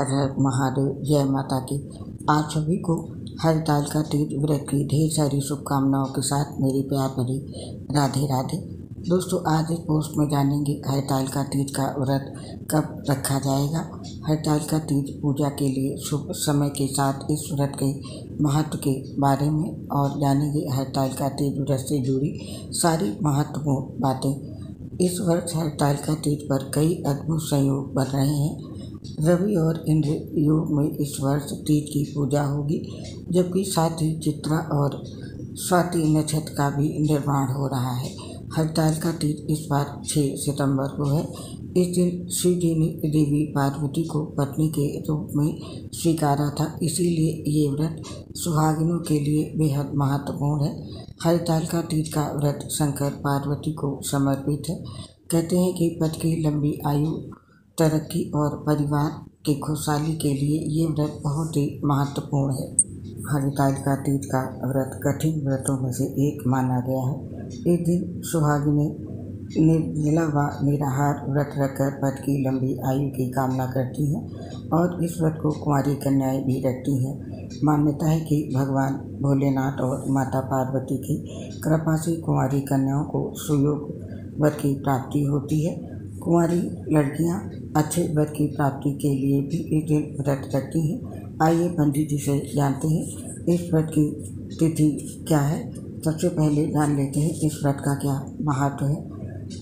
हर हर महादेव, जय माता की। आप सभी को हरतालिका तीज व्रत की ढेर सारी शुभकामनाओं के साथ मेरी प्यार भरी राधे राधे। दोस्तों, आज इस पोस्ट में जानेंगे हरतालिका तीज का व्रत कब रखा जाएगा। हरतालिका तीज पूजा के लिए शुभ समय के साथ इस व्रत के महत्व के बारे में और जानेंगे हरतालिका तीज व्रत से जुड़ी सारी महत्वपूर्ण बातें। इस वर्ष हरतालिका तीज पर कई अद्भुत संयोग बन रहे हैं। रवि और इंद्र योग में इस वर्ष तीज की पूजा होगी, जबकि साथ ही चित्रा और स्वाति नक्षत्र का भी निर्माण हो रहा है। हरतालिका तीज इस बार 6 सितंबर को है। इस दिन शिव जी ने देवी पार्वती को पत्नी के रूप में स्वीकारा था, इसीलिए ये व्रत सुहागिनों के लिए बेहद महत्वपूर्ण है। हरतालिका तीज का व्रत शंकर पार्वती को समर्पित है। कहते हैं कि पति की लंबी आयु, तरक्की और परिवार की खुशहाली के लिए ये व्रत बहुत ही महत्वपूर्ण है। हरतालिका तीज का व्रत कठिन व्रतों में से एक माना गया है। इस दिन सुहागिनें निर्जला व निराहार व्रत रखकर पति की लंबी आयु की कामना करती हैं और इस व्रत को कुंवारी कन्याएं भी रखती हैं। मान्यता है कि भगवान भोलेनाथ और माता पार्वती की कृपा से कुंवारी कन्याओं को सुयोग वर की प्राप्ति होती है। कुंवारी लड़कियां अच्छे वर की प्राप्ति के लिए भी इस दिन व्रत रखती हैं। आइए पंडित जी से जानते हैं इस व्रत की तिथि क्या है। सबसे पहले जान लेते हैं इस व्रत का क्या महत्व है।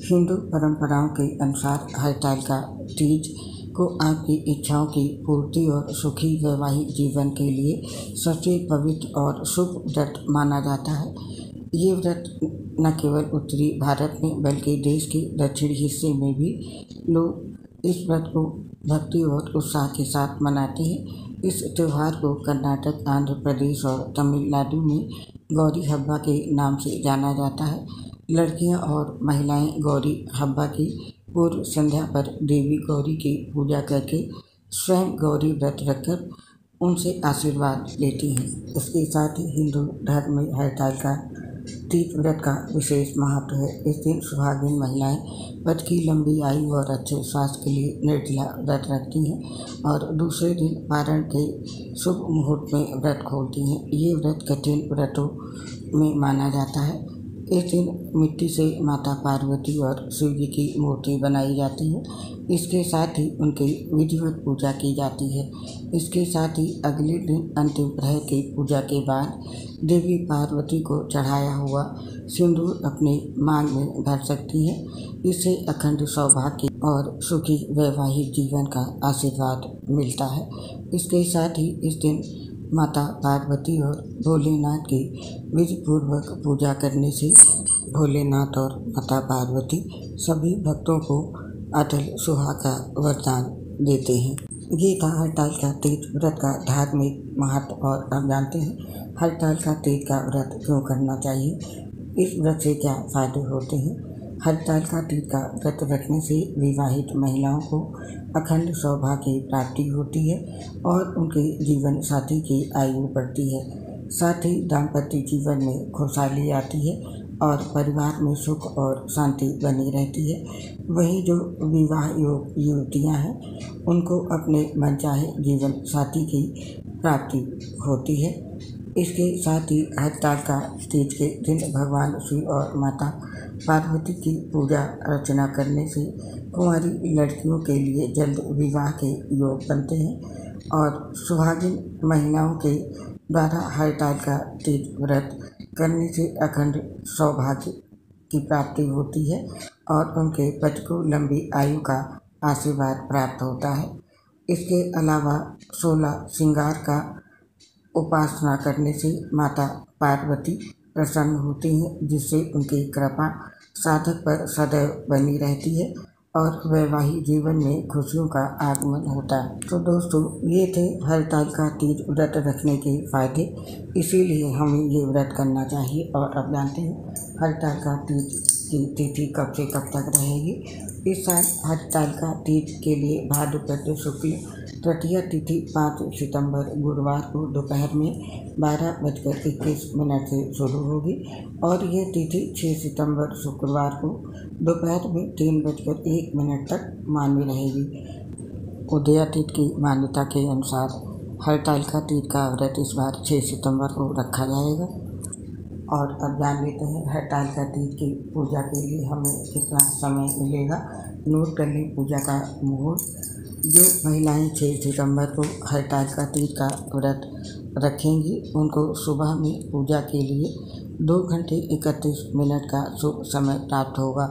हिंदू परंपराओं के अनुसार हरतालिका तीज को आपकी इच्छाओं की पूर्ति और सुखी वैवाहिक जीवन के लिए सबसे पवित्र और शुभ व्रत माना जाता है। ये व्रत न केवल उत्तरी भारत में बल्कि देश के दक्षिणी हिस्से में भी लोग इस व्रत को भक्ति और उत्साह के साथ मनाते हैं। इस त्यौहार को कर्नाटक, आंध्र प्रदेश और तमिलनाडु में गौरी हब्बा के नाम से जाना जाता है। लड़कियां और महिलाएं गौरी हब्बा की पूर्व संध्या पर देवी गौरी की पूजा करके स्वयं गौरी व्रत रखकर उनसे आशीर्वाद लेती हैं। इसके साथ ही हिंदू धर्म में हरतालिका तीज व्रत का विशेष महत्व है। इस दिन सुहागिन महिलाएं पति की लंबी आयु और अच्छे स्वास्थ्य के लिए निर्जला व्रत रखती हैं और दूसरे दिन पारण के शुभ मुहूर्त में व्रत खोलती हैं। ये व्रत कठिन व्रतों में माना जाता है। इस दिन मिट्टी से माता पार्वती और शिव जी की मूर्ति बनाई जाती है। इसके साथ ही उनकी विधिवत पूजा की जाती है। इसके साथ ही अगले दिन अंतिम प्रहर की पूजा के बाद देवी पार्वती को चढ़ाया हुआ सिंदूर अपने मांग में भर सकती हैं। इससे अखंड सौभाग्य और सुखी वैवाहिक जीवन का आशीर्वाद मिलता है। इसके साथ ही इस दिन माता पार्वती और भोलेनाथ की विधिपूर्वक पूजा करने से भोलेनाथ और माता पार्वती सभी भक्तों को अटल सुहाग का वरदान देते हैं। ये था हरतालिका तीज व्रत का धार्मिक महत्व। और अब जानते हैं हरतालिका तीज का व्रत क्यों करना चाहिए, इस व्रत से क्या फायदे होते हैं। हरतालिका तीज का व्रत रखने से विवाहित महिलाओं को अखंड सौभाग्य की प्राप्ति होती है और उनके जीवन साथी की आयु बढ़ती है। साथ ही दाम्पत्य जीवन में खुशहाली आती है और परिवार में सुख और शांति बनी रहती है। वहीं जो विवाह योग युवतियाँ हैं उनको अपने मनचाहे जीवन साथी की प्राप्ति होती है। इसके साथ ही हरतालिका तीज के दिन भगवान शिव और माता पार्वती की पूजा अर्चना करने से कुंवारी लड़कियों के लिए जल्द विवाह के योग बनते हैं और सुहागिन महिलाओं के द्वारा हरतालिका तीज व्रत करने से अखंड सौभाग्य की प्राप्ति होती है और उनके पति को लंबी आयु का आशीर्वाद प्राप्त होता है। इसके अलावा 16 श्रृंगार का उपासना करने से माता पार्वती प्रसन्न होती हैं, जिससे उनकी कृपा साधक पर सदैव बनी रहती है और वैवाहिक जीवन में खुशियों का आगमन होता है। तो दोस्तों, ये थे हरतालिका तीज व्रत रखने के फायदे, इसीलिए हमें ये व्रत करना चाहिए। और अब जानते हैं हरतालिका तीज की तिथि कब से कब तक रहेगी। इस साल हरतालिका तीज के लिए भाद्रपद शुक्ल तृतीया तिथि 5 सितंबर गुरुवार को दोपहर में 12:21 से शुरू होगी और ये तिथि 6 सितंबर शुक्रवार को दोपहर में 3:01 तक मान्य रहेगी। उदयातीत की मान्यता के अनुसार हरतालिका तीज का व्रत इस बार 6 सितंबर को रखा जाएगा। और अब जान लेते हैं हरतालिका तीज की पूजा के लिए हमें कितना समय मिलेगा। नोट कर लें पूजा का मुहूर्त। जो महिलाएं 6 सितंबर को हरतालिका तीज का व्रत रखेंगी उनको सुबह में पूजा के लिए 2 घंटे 31 मिनट का शुभ समय प्राप्त होगा।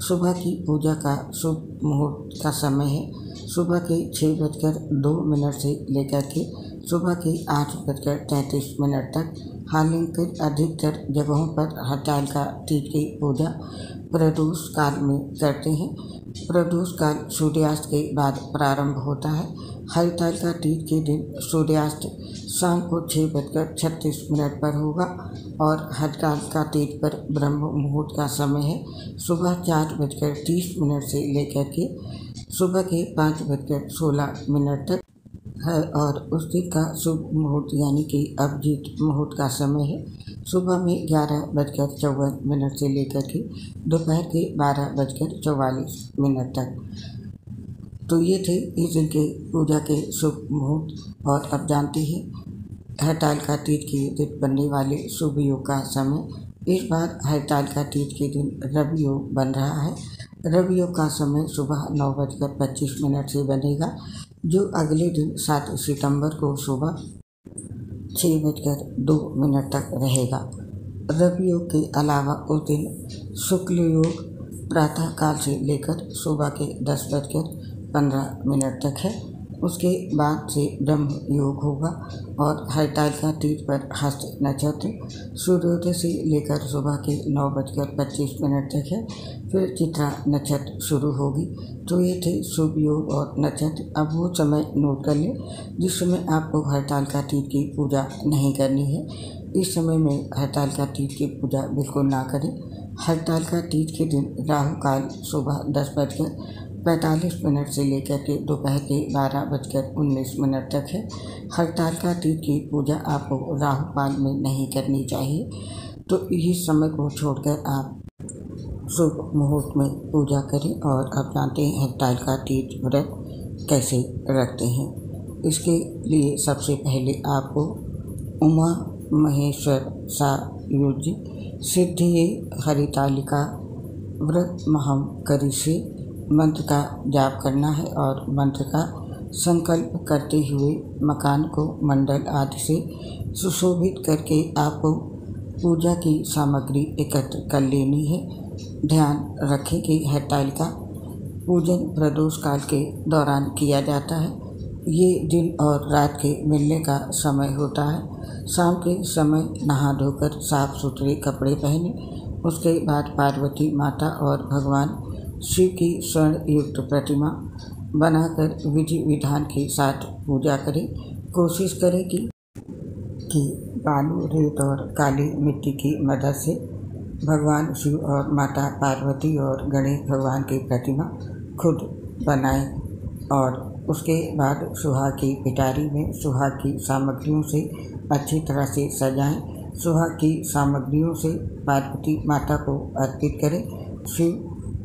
सुबह की पूजा का शुभ मुहूर्त का समय है सुबह के 6:02 से लेकर के सुबह के 8:33 तक। हालांकि अधिकतर जगहों पर हरतालिका तीज की पूजा प्रदोष काल में करते हैं। प्रदोष काल सूर्यास्त के बाद प्रारंभ होता है। हरतालिका तीज के दिन सूर्यास्त शाम को 6:36 पर होगा और हरतालिका तीज पर ब्रह्म मुहूर्त का समय है सुबह 4:30 से लेकर के सुबह के 5:16 तक है। और उस दिन का शुभ मुहूर्त यानी कि अभिजीत मुहूर्त का समय है सुबह में 11:54 से लेकर के दोपहर के 12:44 तक। तो ये थे इस दिन के पूजा के शुभ मुहूर्त। और अब जानते हैं हरतालिका तीज के दिन बनने वाले शुभ योग का समय। इस बार हरतालिका तीज के दिन रवि योग बन रहा है। रवि योग का समय सुबह 9:25 से बनेगा जो अगले दिन 7 सितंबर को सुबह 6:02 तक रहेगा। रवि योग के अलावा उस दिन शुक्ल योग प्रातः काल से लेकर सुबह के 10:15 तक है। उसके बाद से ब्रह्म योग होगा। और हरतालिका तीज पर हस्त नक्षत्र सूर्योदय से लेकर सुबह के 9:25 तक है। फिर चित्रा नक्षत्र शुरू होगी। तो ये थे शुभ योग और नक्षत्र। अब वो समय नोट कर लें जिस समय आपको हरतालिका तीज की पूजा नहीं करनी है। इस समय में हरतालिका तीज की पूजा बिल्कुल ना करें। हरतालिका तीज के दिन राहु काल सुबह 10:45 से लेकर के दोपहर के 12:19 तक है। हरतालिका तीज की पूजा आपको राहु काल में नहीं करनी चाहिए। तो इस समय को छोड़कर आप शुभ मुहूर्त में पूजा करें। और अब जानते हैं हरतालिका तीज व्रत कैसे रखते हैं। इसके लिए सबसे पहले आपको उमा महेश्वर सायुज्य सिद्धिये हरितालिका व्रत महम करी से मंत्र का जाप करना है। और मंत्र का संकल्प करते हुए मकान को मंडल आदि से सुशोभित करके आपको पूजा की सामग्री एकत्र कर लेनी है। ध्यान रखें कि हरतालिका पूजन प्रदोष काल के दौरान किया जाता है। ये दिन और रात के मिलने का समय होता है। शाम के समय नहा धोकर साफ सुथरे कपड़े पहने। उसके बाद पार्वती माता और भगवान शिव की स्वर्ण युक्त प्रतिमा बनाकर विधि विधान के साथ पूजा करें। कोशिश करें कि बालू रेत और काली मिट्टी की मदद से भगवान शिव और माता पार्वती और गणेश भगवान की प्रतिमा खुद बनाएं। और उसके बाद सुहाग की पिटारी में सुहाग की सामग्रियों से अच्छी तरह से सजाएं। सुहाग की सामग्रियों से पार्वती माता को अर्पित करें। शिव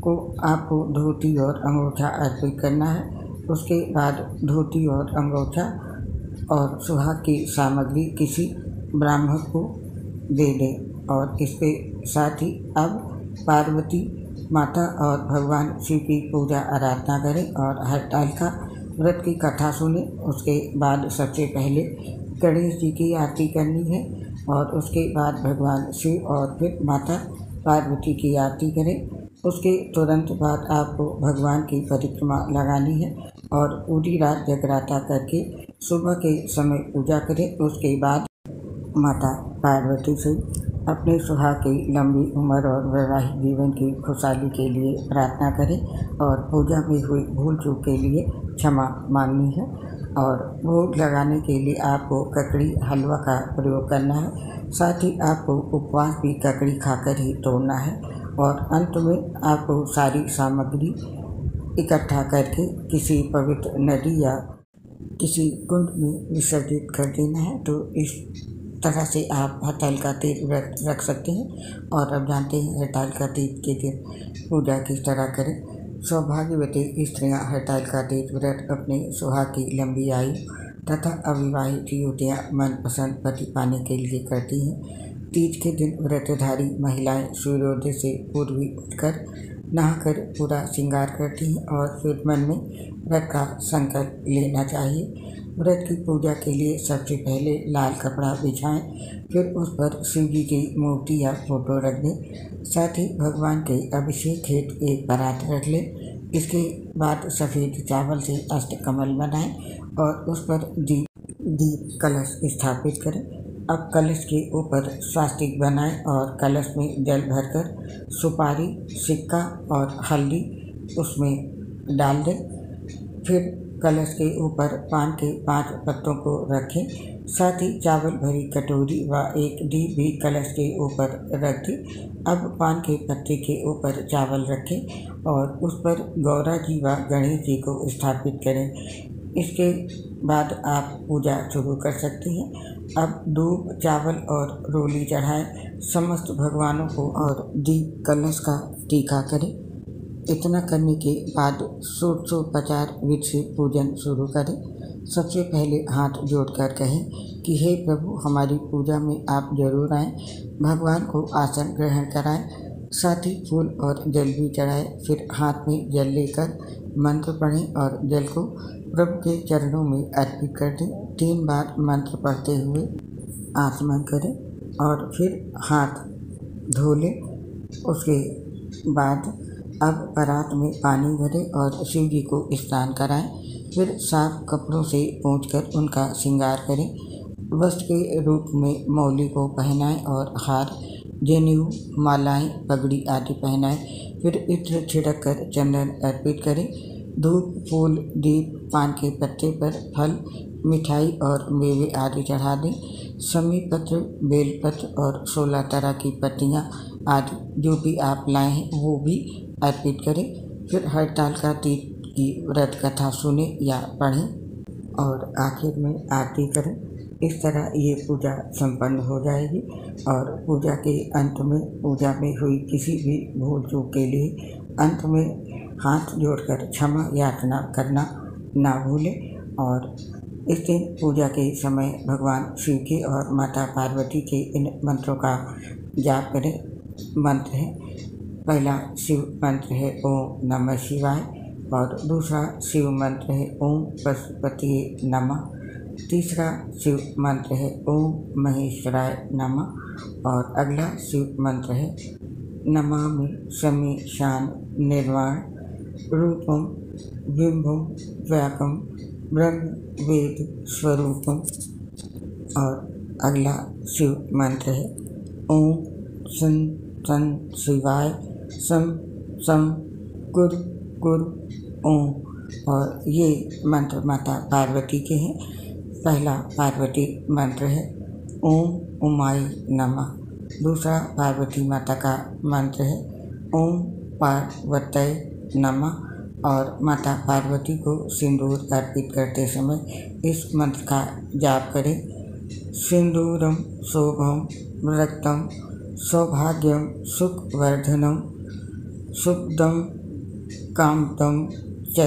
को आपको धोती और अंगूठा अर्पित करना है। उसके बाद धोती और अंगूठा और सुहाग की सामग्री किसी ब्राह्मण को दे दें। और इसके साथ ही अब पार्वती माता और भगवान शिव की पूजा आराधना करें और हरतालिका व्रत की कथा सुने। उसके बाद सबसे पहले गणेश जी की आरती करनी है और उसके बाद भगवान शिव और फिर माता पार्वती की आरती करें। उसके तुरंत बाद आपको भगवान की परिक्रमा लगानी है और पूरी रात जगराता करके सुबह के समय पूजा करें। उसके बाद माता पार्वती से अपने सुहाग की लंबी उम्र और वैवाहिक जीवन की खुशहाली के लिए प्रार्थना करें और पूजा में हुई भूल चूक के लिए क्षमा मांगनी है। और भोग लगाने के लिए आपको ककड़ी हलवा का प्रयोग करना है। साथ ही आपको उपवास भी ककड़ी खाकर ही तोड़ना है। और अंत में आपको सारी सामग्री इकट्ठा करके किसी पवित्र नदी या किसी कुंड में विसर्जित कर देना है। तो इस तरह से आप हरतालिका तीज व्रत रख सकते हैं। और अब जानते हैं हरतालिका तीज के दिन पूजा किस तरह करें। सौभाग्यवती स्त्रियां हड़ताल का तीज व्रत अपने सुहाग की लंबी आयु तथा अविवाहित युवतियां मनपसंद पति पाने के लिए करती हैं। तीज के दिन व्रतधारी महिलाएं सूर्योदय से पूर्व ही उठकर नहाकर पूरा श्रृंगार करती हैं और फिर मन में व्रत का संकल्प लेना चाहिए। व्रत की पूजा के लिए सबसे पहले लाल कपड़ा बिछाएं, फिर उस पर शिव जी की मूर्ति या फोटो रख दें। साथ ही भगवान के अभिषेक हेतु एक परात रख लें। इसके बाद सफ़ेद चावल से अष्टकमल बनाएं और उस पर दीप कलश स्थापित करें। अब कलश के ऊपर स्वास्तिक बनाएं और कलश में जल भरकर सुपारी, सिक्का और हल्दी उसमें डाल दें। फिर कलश के ऊपर पान के 5 पत्तों को रखें। साथ ही चावल भरी कटोरी व एक दीप भी कलश के ऊपर रख दें। अब पान के पत्ते के ऊपर चावल रखें और उस पर गौरा जी व गणेश जी को स्थापित करें। इसके बाद आप पूजा शुरू कर सकते हैं। अब दूब, चावल और रोली चढ़ाएं, समस्त भगवानों को और दीप कलश का टीका करें। इतना करने के बाद षोडशोपचार विधि से पूजन शुरू करें। सबसे पहले हाथ जोड़कर कहें कि हे प्रभु, हमारी पूजा में आप जरूर आएँ। भगवान को आसन ग्रहण कराएं, साथ ही फूल और जल भी चढ़ाएं। फिर हाथ में जल लेकर मंत्र पढ़ें और जल को प्रभु के चरणों में अर्पित कर दें। 3 बार मंत्र पढ़ते हुए आचमन करें और फिर हाथ धो लें। उसके बाद अब परात में पानी भरें और शिव जी को स्नान कराएं। फिर साफ कपड़ों से पोंछकर उनका श्रृंगार करें। वस्त्र के रूप में मौली को पहनाएं और हार, जनेऊ, मालाएं, पगड़ी आदि पहनाएं। फिर इत्र छिड़क कर चंदन अर्पित करें। धूप, फूल, दीप, पान के पत्ते पर फल, मिठाई और मेवे आदि चढ़ा दें। समी पत्र, बेलपत्र और 16 तरह की पत्तियां आदि जो भी आप लाए हैं वो भी अर्पित करें। फिर हड़ताल का तीज की व्रत कथा सुने या पढ़ें और आखिर में आरती करें। इस तरह ये पूजा संपन्न हो जाएगी और पूजा के अंत में पूजा में हुई किसी भी भूल चूक के लिए अंत में हाथ जोड़कर क्षमा याचना करना ना भूलें। और इस दिन पूजा के समय भगवान शिव के और माता पार्वती के इन मंत्रों का जाप करें। मंत्र है, पहला शिव मंत्र है ओम नमः शिवाय और दूसरा शिव मंत्र है ओम पशुपतिये नमः। तीसरा शिव मंत्र है ओम महेश्वराय नमः और अगला शिव मंत्र है नमामि शमीशान निर्वाण रूपम बिंबम व्यापम ब्रह्म वेद स्वरूपम। और अगला शिव मंत्र है ओम सन सन शिवाय सम सम कुर कुर ओम। और ये मंत्र माता पार्वती के हैं। पहला पार्वती मंत्र है ओम उमाई नमः। दूसरा पार्वती माता का मंत्र है ओम पार्वतये नमः। और माता पार्वती को सिंदूर अर्पित करते समय इस मंत्र का जाप करें। सिंदूरम शोभम रक्तम सौभाग्यम सुखवर्धनम शुद्धम कामतम च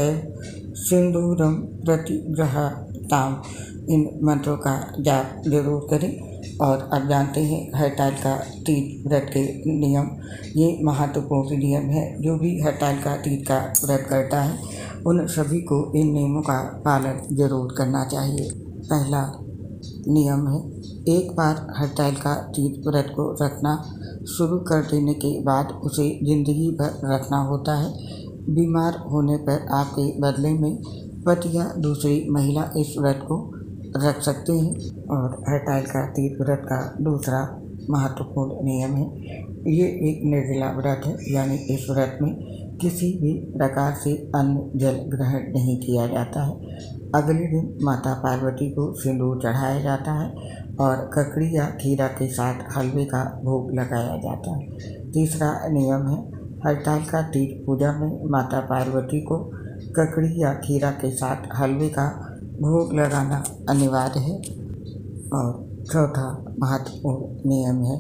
सिंदूरम प्रतिग्रहताम। इन मंत्रों का जाप जरूर करें। और अब जानते हैं हड़ताल का तीज व्रत के नियम। ये महत्वपूर्ण नियम है। जो भी हड़ताल का तीज का व्रत करता है उन सभी को इन नियमों का पालन जरूर करना चाहिए। पहला नियम है, एक बार हड़ताल का तीज व्रत को रखना शुरू कर देने के बाद उसे जिंदगी भर रखना होता है। बीमार होने पर आपके बदले में पति या दूसरी महिला इस व्रत को रख सकते हैं। और हड़ताल का तीज व्रत का दूसरा महत्वपूर्ण नियम है, ये एक निर्जला व्रत है, यानी इस व्रत में किसी भी प्रकार से अन्न जल ग्रहण नहीं किया जाता है। अगले दिन माता पार्वती को सिंदूर चढ़ाया जाता है और ककड़ी या खीरा के साथ हलवे का भोग लगाया जाता है। तीसरा नियम है, हड़ताल का तीज पूजा में माता पार्वती को ककड़ी या खीरा के साथ हलवे का भोग लगाना अनिवार्य है। और चौथा महत्वपूर्ण नियम है,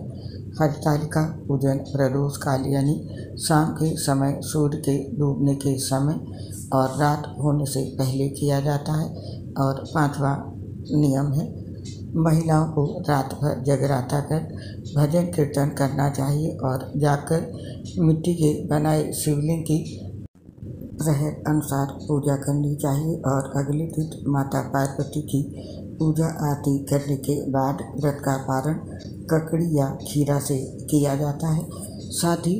हरतालिका पूजन प्रदोष काल यानी शाम के समय, सूर्य के डूबने के समय और रात होने से पहले किया जाता है। और 5वां नियम है, महिलाओं को रात भर जगराता कर भजन कीर्तन करना चाहिए और जाकर मिट्टी के बनाए शिवलिंग की प्रहर अनुसार पूजा करनी चाहिए। और अगले दिन माता पार्वती की पूजा आरती करने के बाद व्रत का पारण ककड़ी या खीरा से किया जाता है। साथ ही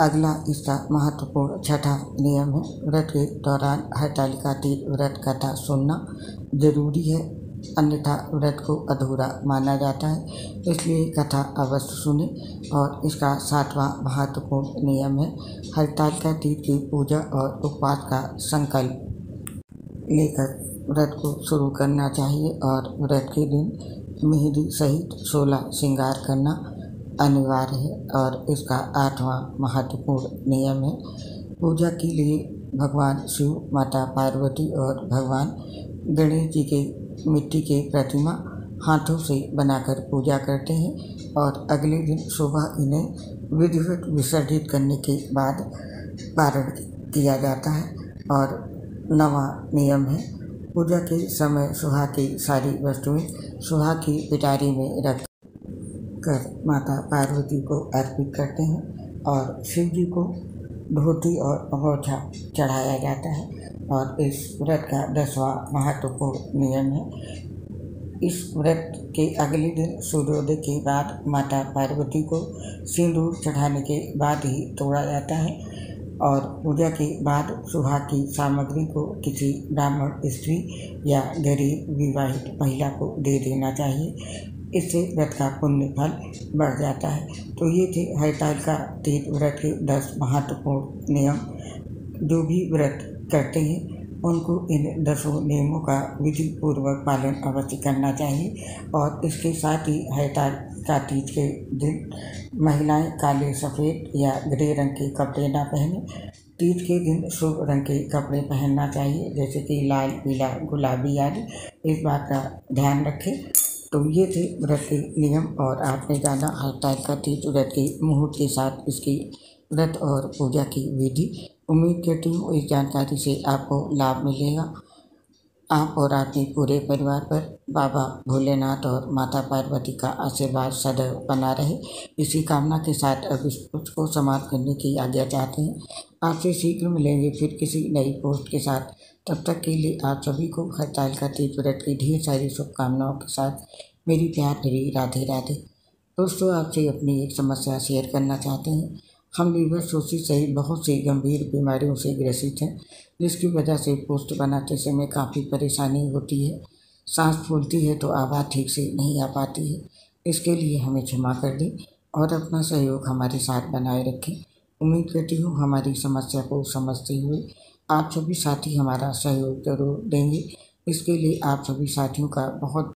अगला इसका महत्वपूर्ण छठा नियम है, व्रत के दौरान हरतालिका तीज व्रत कथा सुनना जरूरी है, अन्यथा व्रत को अधूरा माना जाता है। इसलिए कथा अवश्य सुने। और इसका 7वां महत्वपूर्ण नियम है, हरतालिका तीज की पूजा और उपवास का संकल्प लेकर व्रत को शुरू करना चाहिए। और व्रत के दिन मेहंदी सहित 16 श्रृंगार करना अनिवार्य है। और इसका 8वां महत्वपूर्ण नियम है, पूजा के लिए भगवान शिव, माता पार्वती और भगवान गणेश जी के मिट्टी के प्रतिमा हाथों से बनाकर पूजा करते हैं और अगले दिन सुबह इन्हें विधिवत विसर्जित करने के बाद पारण किया जाता है। और 9वां नियम है, पूजा के समय सुहाग की सारी वस्तुएं सुहाग की पिटारी में रख कर माता पार्वती को अर्पित करते हैं और शिव जी को धोती और अंगोछा चढ़ाया जाता है। और इस व्रत का 10वां महत्वपूर्ण नियम है, इस व्रत के अगले दिन सूर्योदय के बाद माता पार्वती को सिंदूर चढ़ाने के बाद ही तोड़ा जाता है। और पूजा के बाद सुहाग की सामग्री को किसी ब्राह्मण स्त्री या गरीब विवाहित महिला को दे देना चाहिए। इससे व्रत का पुण्य फल बढ़ जाता है। तो ये थे हरतालिका तीज व्रत के 10 महत्वपूर्ण नियम। जो भी व्रत करते हैं उनको इन 10 नियमों का विधि पूर्वक पालन अवश्य करना चाहिए। और इसके साथ ही हरतालिका तीज के दिन महिलाएं काले, सफ़ेद या ग्रे रंग के कपड़े ना पहने। तीज के दिन शुभ रंग के कपड़े पहनना चाहिए, जैसे कि लाल, पीला, गुलाबी आदि। इस बात का ध्यान रखें। तो ये थे व्रत के नियम और आपने जाना हरतालिका तीज व्रत के मुहूर्त के साथ इसकी व्रत और पूजा की विधि। उम्मीद करती हूँ इस जानकारी से आपको लाभ मिलेगा। आप और आपके पूरे परिवार पर बाबा भोलेनाथ और माता पार्वती का आशीर्वाद सदैव बना रहे। इसी कामना के साथ अब इस पोस्ट को समाप्त करने की आज्ञा चाहते हैं। आपसे शीघ्र मिलेंगे फिर किसी नई पोस्ट के साथ। तब तक के लिए आप सभी को हरतालिका तीज व्रत की ढेर सारी शुभकामनाओं के साथ मेरी प्यार भरी राधे राधे। दोस्तों, आपसे अपनी एक समस्या शेयर करना चाहते हैं। हम लीवर सोसिस सहित बहुत सी गंभीर बीमारियों से ग्रसित हैं, जिसकी वजह से पोस्ट बनाते समय काफ़ी परेशानी होती है। सांस फूलती है तो आवाज़ ठीक से नहीं आ पाती है। इसके लिए हमें क्षमा कर दें और अपना सहयोग हमारे साथ बनाए रखें। उम्मीद करती हूँ हमारी समस्या को समझते हुए आप सभी साथी हमारा सहयोग जरूर देंगे। इसके लिए आप सभी साथियों का बहुत